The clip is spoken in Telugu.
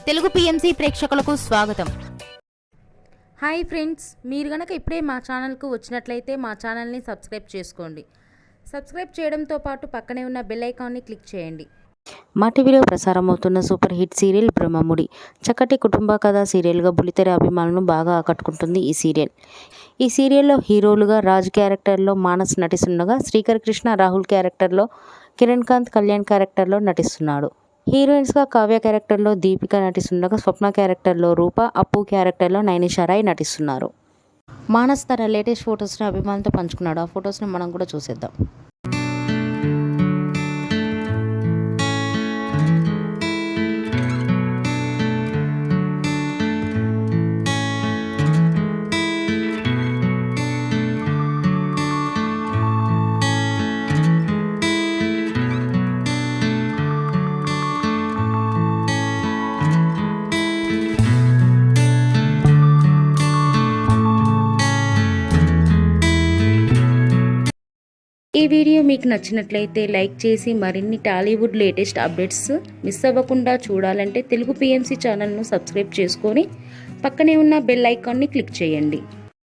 తెలుగు పిఎంసి ప్రేక్షకులకు స్వాగతం. హాయ్ ఫ్రెండ్స్, మీరు గనక ఇప్పుడే మా ఛానల్కు వచ్చినట్లయితే మా ఛానల్ని సబ్స్క్రైబ్ చేసుకోండి. సబ్స్క్రైబ్ చేయడంతో పాటు పక్కనే ఉన్న బెల్ ఐకాన్ని క్లిక్ చేయండి. మా టీవీలో ప్రసారం అవుతున్న సూపర్ హిట్ సీరియల్ బ్రహ్మముడి చక్కటి కుటుంబ కథా సీరియల్గా బుల్లితెర అభిమానులను బాగా ఆకట్టుకుంటుంది ఈ సీరియల్. ఈ సీరియల్లో హీరోలుగా రాజ్ క్యారెక్టర్లో మానస్ నటిస్తుండగా, శ్రీకర్ కృష్ణ రాహుల్ క్యారెక్టర్లో, కిరణ్ కాంత్ కళ్యాణ్ క్యారెక్టర్లో నటిస్తున్నాడు. హీరోయిన్స్గా కావ్య క్యారెక్టర్లో దీపిక నటిస్తుండగా, స్వప్న క్యారెక్టర్లో రూప, అప్పు క్యారెక్టర్లో నైనిషా రాయ్ నటిస్తున్నారు. మానస్ తన లేటెస్ట్ ఫొటోస్ని అభిమానులతో పంచుకున్నాడు. ఆ ఫొటోస్ని మనం కూడా చూసేద్దాం. ఈ వీడియో మీకు నచ్చినట్లయితే లైక్ చేసి మరిన్ని టాలీవుడ్ లేటెస్ట్ అప్డేట్స్ మిస్ అవ్వకుండా చూడాలంటే తెలుగు పిఎంసి ఛానల్ను సబ్స్క్రైబ్ చేసుకొని పక్కనే ఉన్న బెల్ ఐకాన్ని క్లిక్ చేయండి.